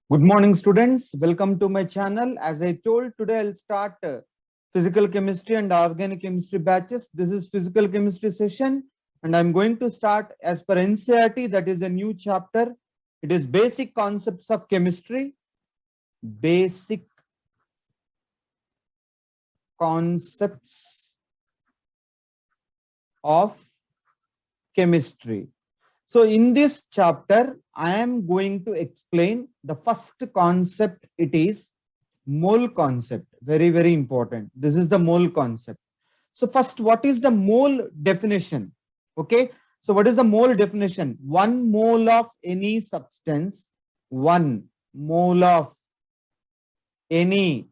Good morning, students. Welcome to my channel. As I told, today I'll start physical chemistry and organic chemistry batches. This is physical chemistry session, and I'm going to start as per NCERT. That is a new chapter. It is basic concepts of chemistry. Basic concepts of chemistry. So in this chapter, I am going to explain the first concept. It is mole concept. Very, very important. This is the mole concept. So first, what is the mole definition? Okay. So what is the mole definition? 1 mole of any substance, 1 mole of any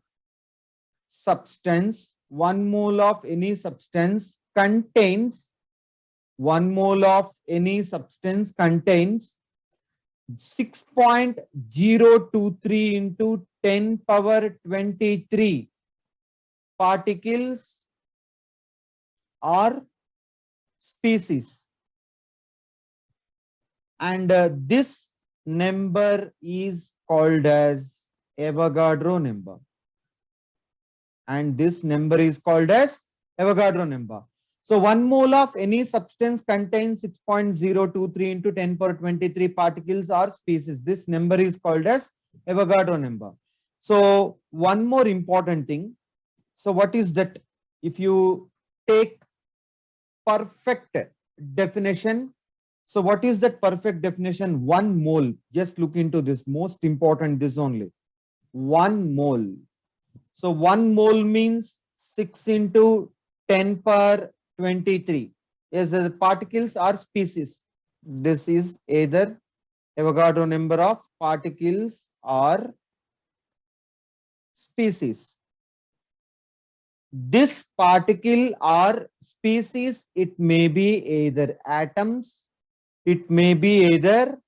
substance, 1 mole of any substance contains 1 mole of any substance contains 6.023 into 10 power 23 particles or species. And this number is called as Avogadro number. And this number is called as Avogadro number. So 1 mole of any substance contains 6.023 into 10 power 23 particles or species. This number is called as Avogadro number. So one more important thing. So what is that? If you take perfect definition, so what is that perfect definition? 1 mole. Just look into this. Most important, this only. 1 mole. So 1 mole means 6 into 10 power 23 is the particles or species. This is either Avogadro number of particles or species. This particle or species, it may be either atoms, it may be either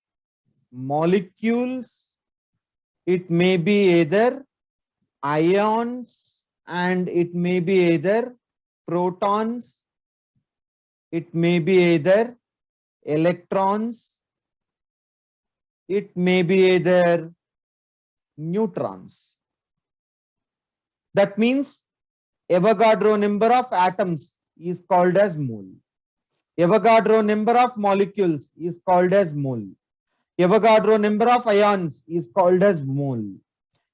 molecules, it may be either ions, and it may be either protons, it may be either electrons, it may be either neutrons. That means Avogadro number of atoms is called as mole. Avogadro number of molecules is called as mole. Avogadro number of ions is called as mole.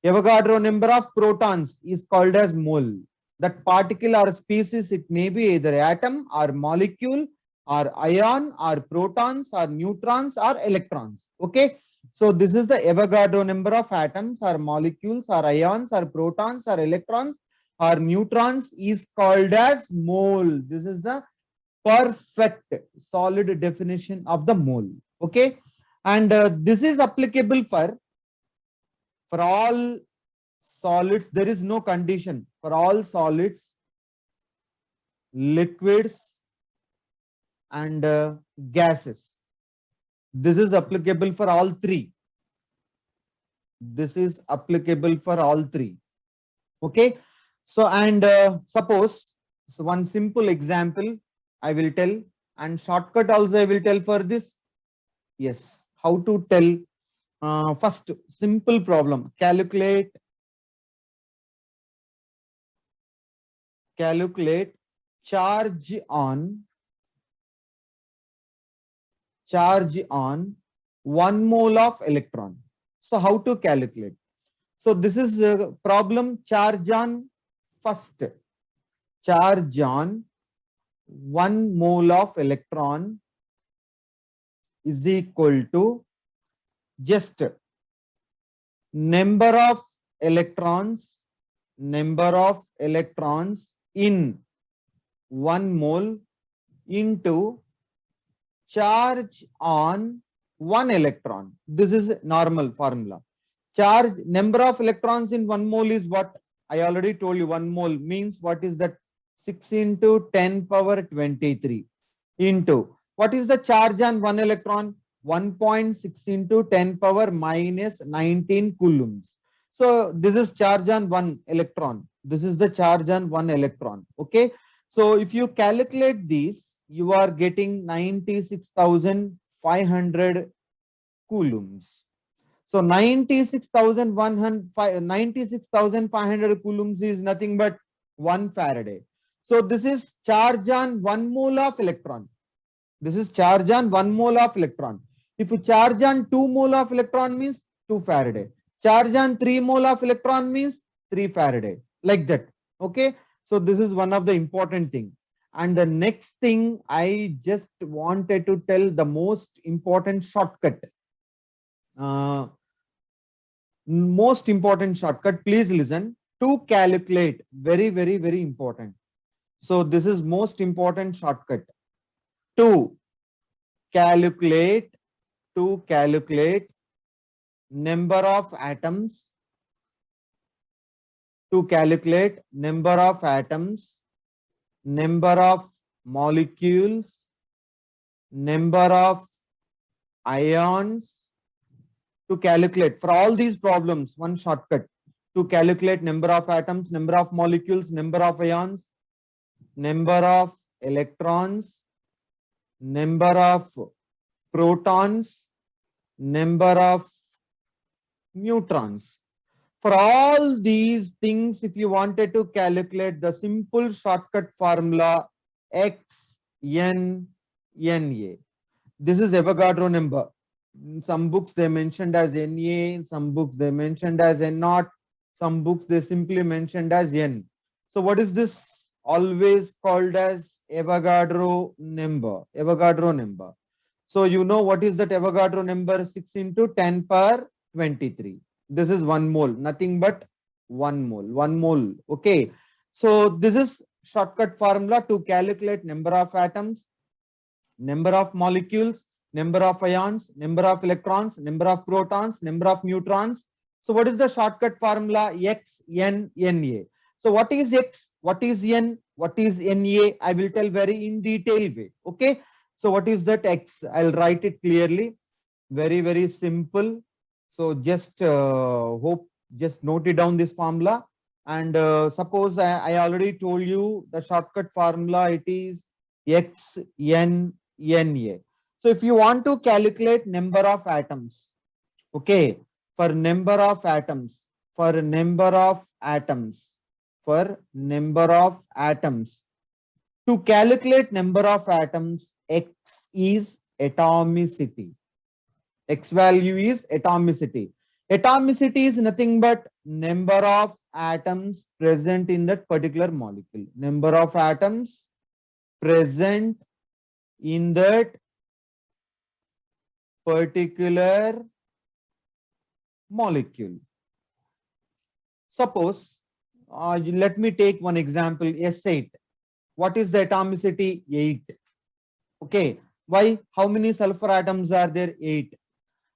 Avogadro number of protons is called as mole. That particle or species, it may be either atom or molecule or ion or protons or neutrons or electrons. Okay. So this is the Avogadro number of atoms or molecules or ions or protons or electrons or neutrons is called as mole. This is the perfect solid definition of the mole. Okay. And this is applicable for all solids. There is no condition. For all solids, liquids, and gases. This is applicable for all three. This is applicable for all three. Okay. So, and suppose, so one simple example I will tell, and shortcut also I will tell for this. Yes, how to tell. First, simple problem. Calculate charge on 1 mole of electron. So how to calculate? So this is a problem. Charge on first. Charge on 1 mole of electron is equal to just number of electrons in 1 mole into charge on 1 electron. This is normal formula. Charge, number of electrons in 1 mole is what? I already told you. 1 mole means what is that? 6 into 10 power 23 into what is the charge on 1 electron? 1.6 into 10 power minus 19 coulombs. So this is charge on 1 electron. This is the charge on 1 electron. Okay. So if you calculate this, you are getting 96,500 coulombs. So 96,500 coulombs is nothing but 1 Faraday. So this is charge on 1 mole of electron. This is charge on 1 mole of electron. If you charge on 2 mole of electron means 2 Faraday. Charge on 3 mole of electron means 3 Faraday. Like that. Okay. So this is one of the important thing. And the next thing I just wanted to tell the most important shortcut. Most important shortcut, please listen. To calculate, very important. So this is most important shortcut. To calculate number of atoms, to calculate number of atoms, number of molecules, number of ions. To calculate for all these problems, one shortcut: to calculate number of atoms, number of molecules, number of ions, number of electrons, number of protons, number of neutrons. For all these things, if you wanted to calculate, the simple shortcut formula X N Na. This is Avogadro number. In some books they mentioned as Na, in some books they mentioned as N0, some books they simply mentioned as N. So what is this always called as Avogadro number? Avogadro number. So you know what is that Avogadro number? 6 into 10 power 23. This is 1 mole, nothing but 1 mole, 1 mole. Okay. So this is shortcut formula to calculate number of atoms, number of molecules, number of ions, number of electrons, number of protons, number of neutrons. So what is the shortcut formula? X, N, Na. So what is X? What is N? What is Na? I will tell very in detail way. Okay. So what is that X? I'll write it clearly. Very simple. So just just note it down, this formula. And suppose I already told you the shortcut formula, it is X, N, Na. So if you want to calculate number of atoms, okay, for number of atoms, for number of atoms, to calculate number of atoms, X is atomicity. X value is atomicity. Atomicity is nothing but number of atoms present in that particular molecule. Number of atoms present in that particular molecule. Suppose, let me take one example, S8. What is the atomicity? 8. Okay. Why? How many sulfur atoms are there? 8.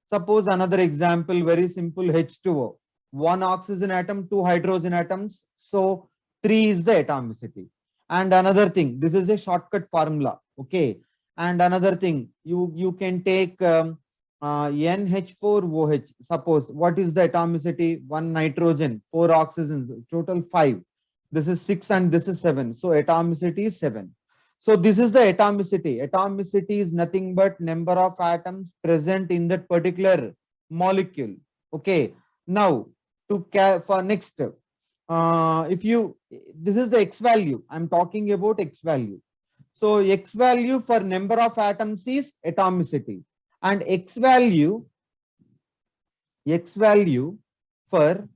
Suppose another example, very simple, H2O. 1 oxygen atom, 2 hydrogen atoms. So 3 is the atomicity. And another thing, this is a shortcut formula. Okay. And another thing, you can take NH4OH. Suppose, what is the atomicity? 1 nitrogen, 4 oxygens, total 5. This is 6 and this is 7. So atomicity is 7. So this is the atomicity. Atomicity is nothing but number of atoms present in that particular molecule. Okay. Now for next, this is the X value. I'm talking about X value. So X value for number of atoms is atomicity, and X value for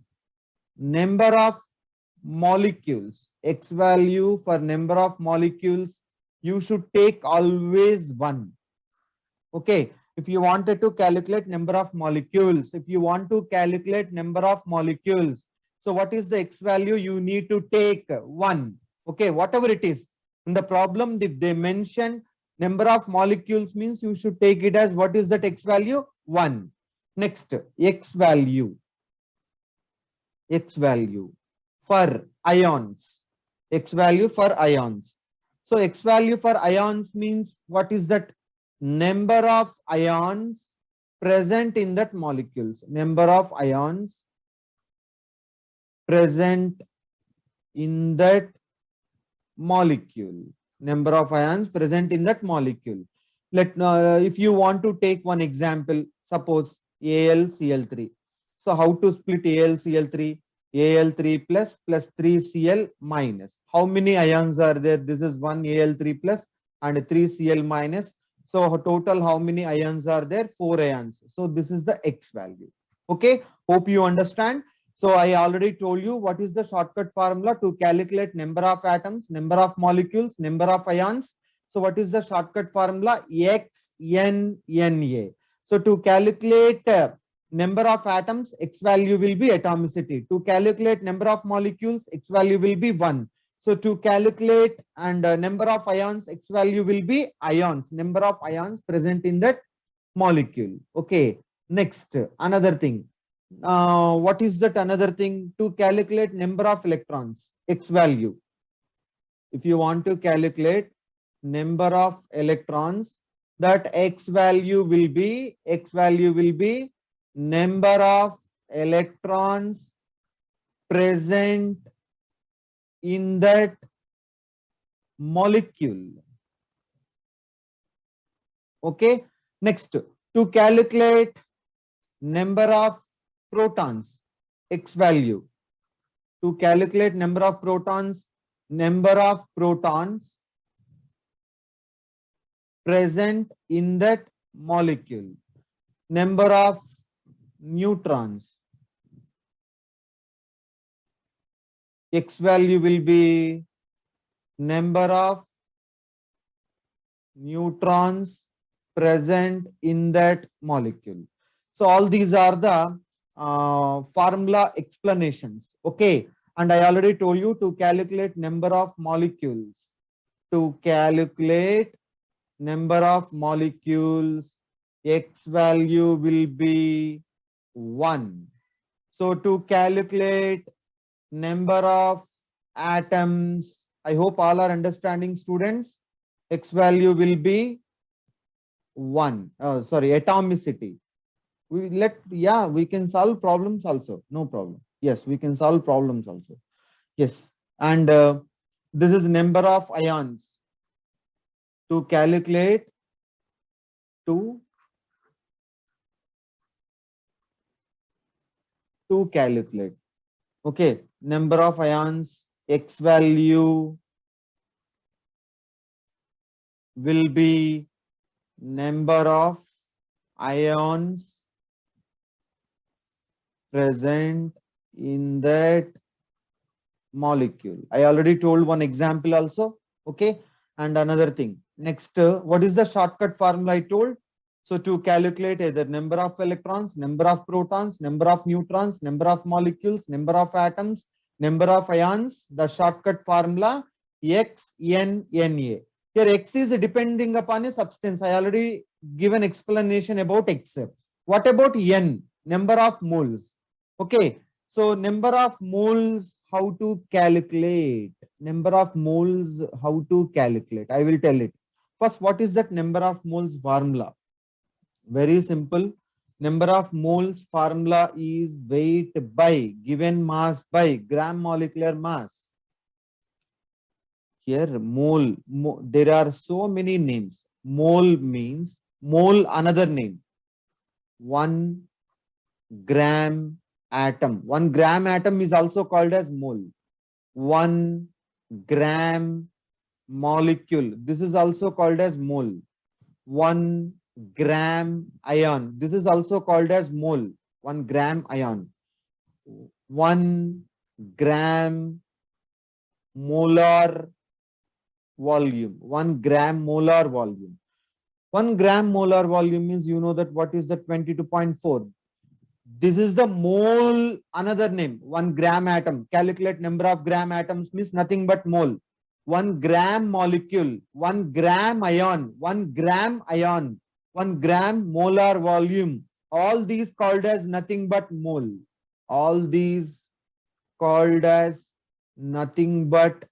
number of molecules. X value for number of molecules, you should take always 1. Okay. If you wanted to calculate number of molecules, so what is the X value? You need to take 1. Okay. Whatever it is. In the problem, if they mention number of molecules, means you should take it as, what is that X value? 1. Next, X value for ions. X value for ions. So X value for ions means, what is that? Number of ions present in that molecules. Number of ions present in that molecule. Number of ions present in that molecule. If you want to take one example, suppose AlCl3. So how to split AlCl3? Al3 plus 3Cl minus. How many ions are there? This is 1 Al3 plus and 3Cl minus. So total how many ions are there? 4 ions. So this is the X value. Okay, hope you understand. So I already told you what is the shortcut formula to calculate number of atoms, number of molecules, number of ions. So what is the shortcut formula? XNNA. So to calculate number of atoms, X value will be atomicity. To calculate number of molecules, X value will be 1. So to calculate and number of ions, X value will be ions, number of ions present in that molecule. Okay, next, another thing. What is that another thing? To calculate number of electrons, X value. If you want to calculate number of electrons, that X value will be number of electrons present in that molecule. Okay, next, to calculate number of protons, X value. To calculate number of protons present in that molecule. Number of neutrons, X value will be number of neutrons present in that molecule. So all these are the formula explanations. Okay, and I already told you to calculate number of molecules. To calculate number of molecules, X value will be 1. So to calculate number of atoms, I hope all are understanding, students. X value will be 1. Atomicity. We can solve problems also. No problem. Yes, we can solve problems also. Yes, and this is number of ions. To calculate okay, number of ions, X value will be number of ions present in that molecule. I already told one example also. Okay, and another thing. Next, what is the shortcut formula I told? So to calculate either number of electrons, number of protons, number of neutrons, number of molecules, number of atoms, number of ions, the shortcut formula XNNA. Here X is depending upon a substance. I already given explanation about X. What about N? Number of moles. Okay, so number of moles, how to calculate? Number of moles, how to calculate? I will tell it. First, what is that number of moles formula? Very simple. Number of moles formula is weight by given mass by gram molecular mass. Here mole, there are so many names. Mole means mole, another name. 1 gram atom. 1 gram atom is also called as mole. 1 gram molecule. This is also called as mole. 1 gram ion. This is also called as mole. 1 gram ion. 1 gram molar volume. 1 gram molar volume. 1 gram molar volume means, you know that what is the 22.4. This is the mole, another name. 1 gram atom. Calculate number of gram atoms means nothing but mole. 1 gram molecule, 1 gram ion, 1 gram ion, 1 gram molar volume. All these called as nothing but mole. All these called as nothing but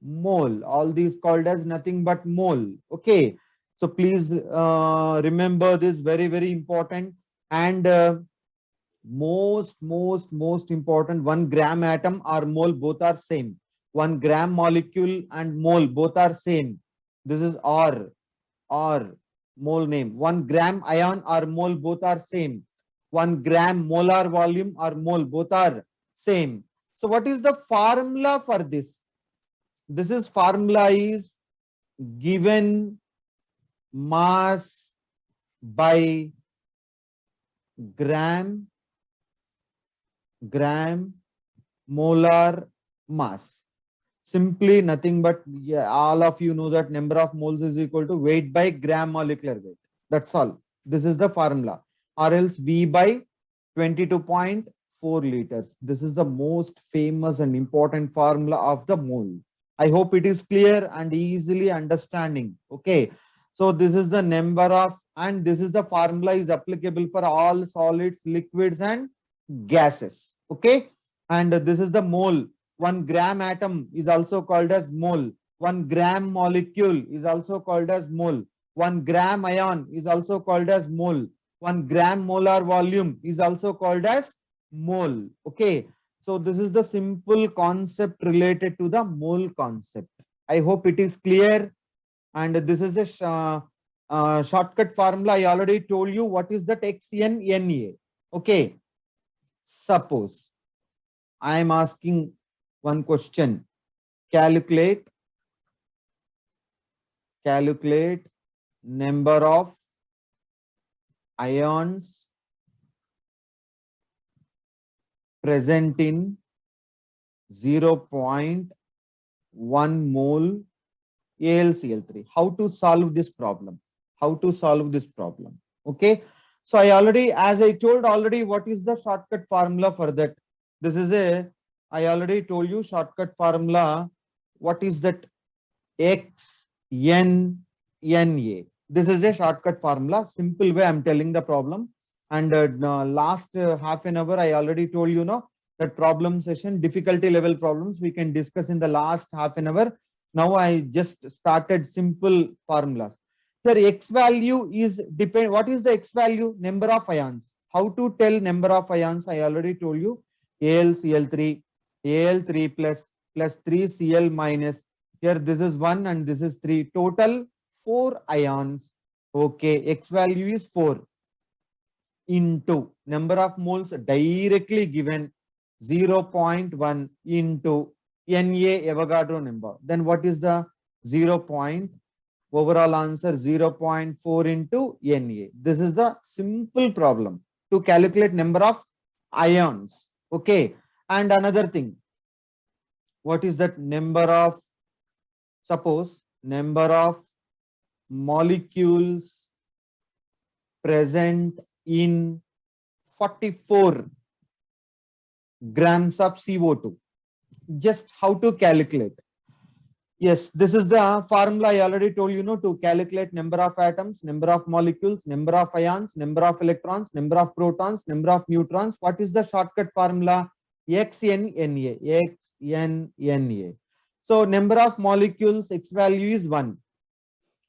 mole. All these called as nothing but mole. Okay. So please remember this, very, very important. And most important, 1 gram atom or mole, both are same. 1 gram molecule and mole, both are same. This is or mole name. 1 gram ion or mole, both are same. 1 gram molar volume or mole, both are same. So what is the formula for this? This is formula is given mass by gram molar mass. Simply nothing but, yeah, all of you know that number of moles is equal to weight by gram molecular weight. That's all. This is the formula. Or else V by 22.4 liters. This is the most famous and important formula of the mole. I hope it is clear and easily understanding. Okay. So this is the number of, and this is the formula is applicable for all solids, liquids and gases. Okay. And this is the mole. 1 gram atom is also called as mole. 1 gram molecule is also called as mole. 1 gram ion is also called as mole. 1 gram molar volume is also called as mole. Okay. So this is the simple concept related to the mole concept. I hope it is clear. And this is a shortcut formula. I already told you what is that XNNA. Okay. Suppose I am asking one question. Calculate number of ions present in 0.1 mole AlCl3. How to solve this problem? Okay. So as I told already, what is the shortcut formula for that? This is I already told you shortcut formula. What is that? XNNA. This is a shortcut formula. Simple way I'm telling the problem. And last half an hour, I already told you, that problem session, difficulty level problems we can discuss in the last half an hour. Now I just started simple formulas. Here X value is depend. What is the X value? Number of ions. How to tell number of ions? I already told you. AlCl3, Al3 plus 3Cl minus. Here this is 1 and this is 3. Total 4 ions. Okay, X value is 4 into number of moles directly given 0.1 into Na Avogadro number. Then what is the 0. Overall answer 0.4 into Na. This is the simple problem to calculate number of ions. Okay. And another thing, what is that number of, suppose number of molecules present in 44 grams of CO2. Just how to calculate? Yes, this is the formula I already told you, to calculate number of atoms, number of molecules, number of ions, number of electrons, number of protons, number of neutrons. What is the shortcut formula? XNNA. So number of molecules, X value is 1.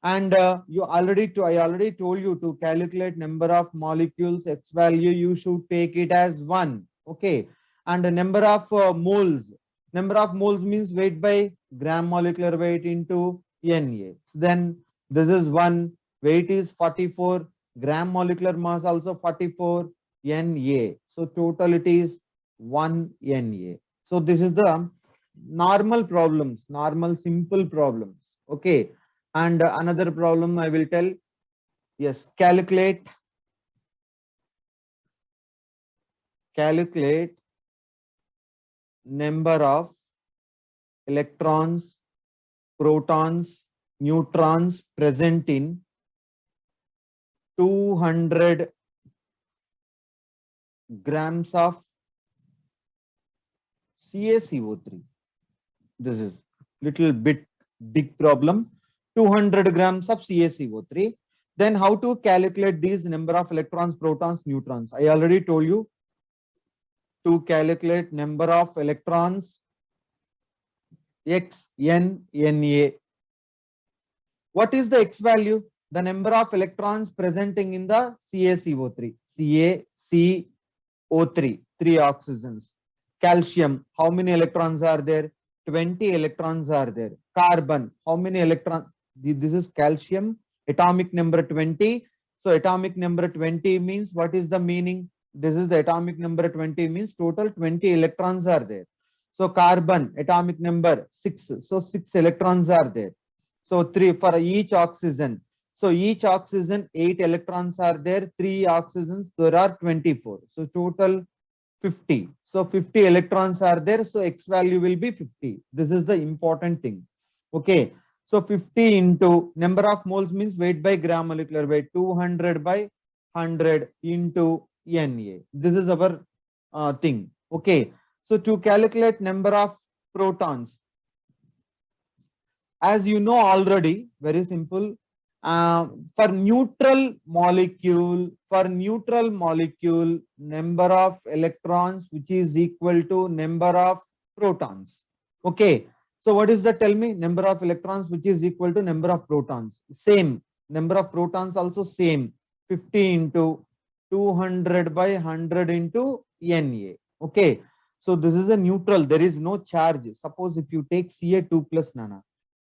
And I already told you to calculate number of molecules, X value, you should take it as 1. Okay. And the number of moles. Number of moles means weight by gram molecular weight into Na. Then this is 1. Weight is 44. Gram molecular mass also 44 Na. So total it is 1 Na. So this is the normal problems, normal simple problems. Okay. And another problem I will tell. Yes, calculate number of electrons, protons, neutrons present in 200 grams of CaCO3. This is little bit big problem. 200 grams of CaCO3. Then how to calculate these number of electrons, protons, neutrons? I already told you to calculate number of electrons, XNNA. What is the X value? The number of electrons presenting in the CaCO3. CaCO3, 3 oxygens. Calcium, how many electrons are there? 20 electrons are there. Carbon, how many electrons? This is calcium, atomic number 20. So atomic number 20 means what is the meaning? This is the atomic number 20, means total 20 electrons are there. So carbon atomic number 6. So 6 electrons are there. So 3 for each oxygen. So each oxygen 8 electrons are there. 3 oxygens, there are 24. So total 50. So 50 electrons are there. So X value will be 50. This is the important thing. Okay. So 50 into number of moles means weight by gram molecular weight, 200 by 100 into Na. This is our thing. Okay. So to calculate number of protons, as you know already, very simple. For neutral molecule, number of electrons which is equal to number of protons. Okay. So what is that? Tell me. Number of electrons which is equal to number of protons. Same. Number of protons also same. 50 into 200 by 100 into Na. Okay. So this is a neutral. There is no charge. Suppose if you take Ca2 plus Nana.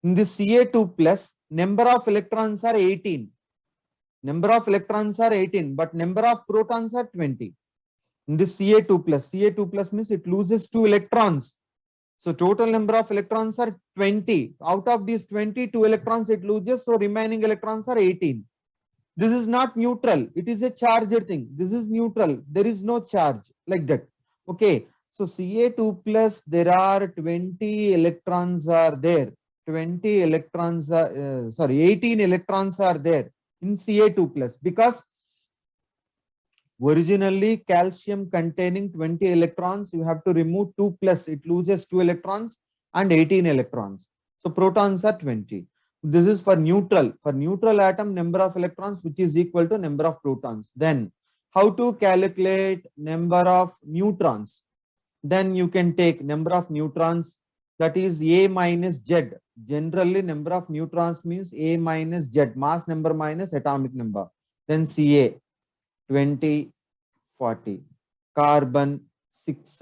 In this Ca2 plus, number of electrons are 18. Number of electrons are 18, but number of protons are 20. In this Ca2 plus means it loses 2 electrons. So total number of electrons are 20. Out of these 20, 2 electrons it loses, so remaining electrons are 18. This is not neutral. It is a charged thing. This is neutral. There is no charge like that. Okay. So Ca2 plus, there are 20 electrons are there. 20 electrons are, 18 electrons are there in Ca2 plus, because originally calcium containing 20 electrons, you have to remove 2 plus, it loses 2 electrons and 18 electrons. So protons are 20. This is for neutral. For neutral atom, number of electrons which is equal to number of protons. Then how to calculate number of neutrons? Then you can take number of neutrons, that is A minus Z. Generally number of neutrons means A minus Z, mass number minus atomic number. Then Ca 20, 40, carbon 6,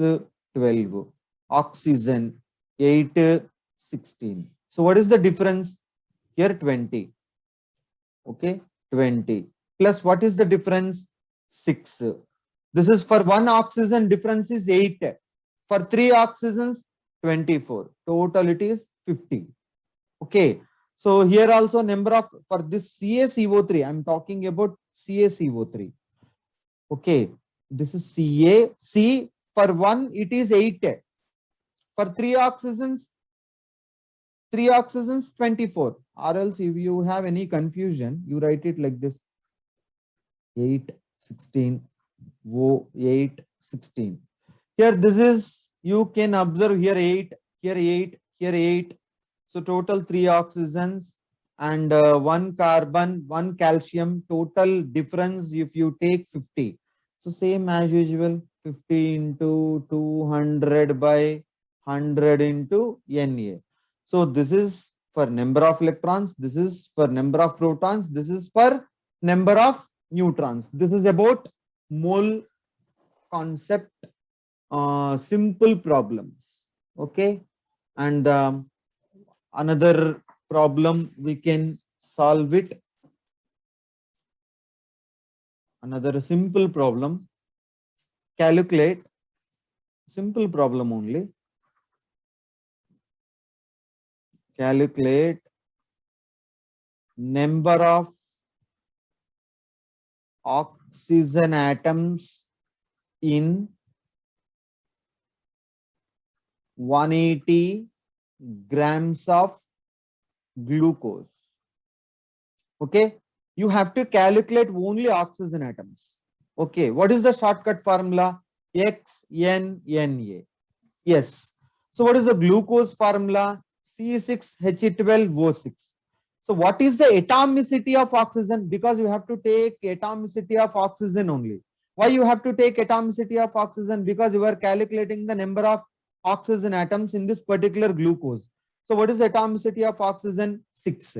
12, oxygen 8, 16. So what is the difference? Here 20. Okay, 20 plus what is the difference? 6. This is for one oxygen, difference is 8. For 3 oxygens, 24. Total it is 50. Okay. So here also number of, for this CaCO3, I'm talking about CaCO3. Okay. This is Ca. C for 1 it is 8. For 3 oxygens, 24. Or else if you have any confusion, you write it like this: 8, 16, 8, 16. Here this is, you can observe here 8, here 8, here 8. So total 3 oxygens and 1 carbon, 1 calcium. Total difference if you take 50. So same as usual, 50 into 200 by 100 into Na. So this is for number of electrons, this is for number of protons, this is for number of neutrons. This is about mole concept, simple problems. Okay. And another problem we can solve it. Another simple problem. Calculate, simple problem only. Calculate number of oxygen atoms in 180 grams of glucose. Okay, you have to calculate only oxygen atoms. Okay, what is the shortcut formula? XNNA. Yes. So what is the glucose formula? C6H12O6. So what is the atomicity of oxygen? Because you have to take atomicity of oxygen only. Why you have to take atomicity of oxygen? Because you are calculating the number of oxygen atoms in this particular glucose. So what is the atomicity of oxygen? 6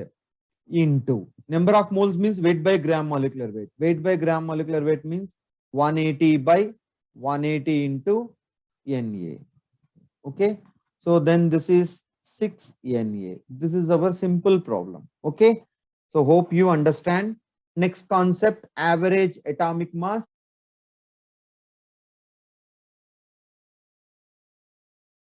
into number of moles means weight by gram molecular weight. Weight by gram molecular weight means 180 by 180 into Na. Okay. So then this is 6 Na. This is our simple problem. Okay. So hope you understand. Next concept, average atomic mass.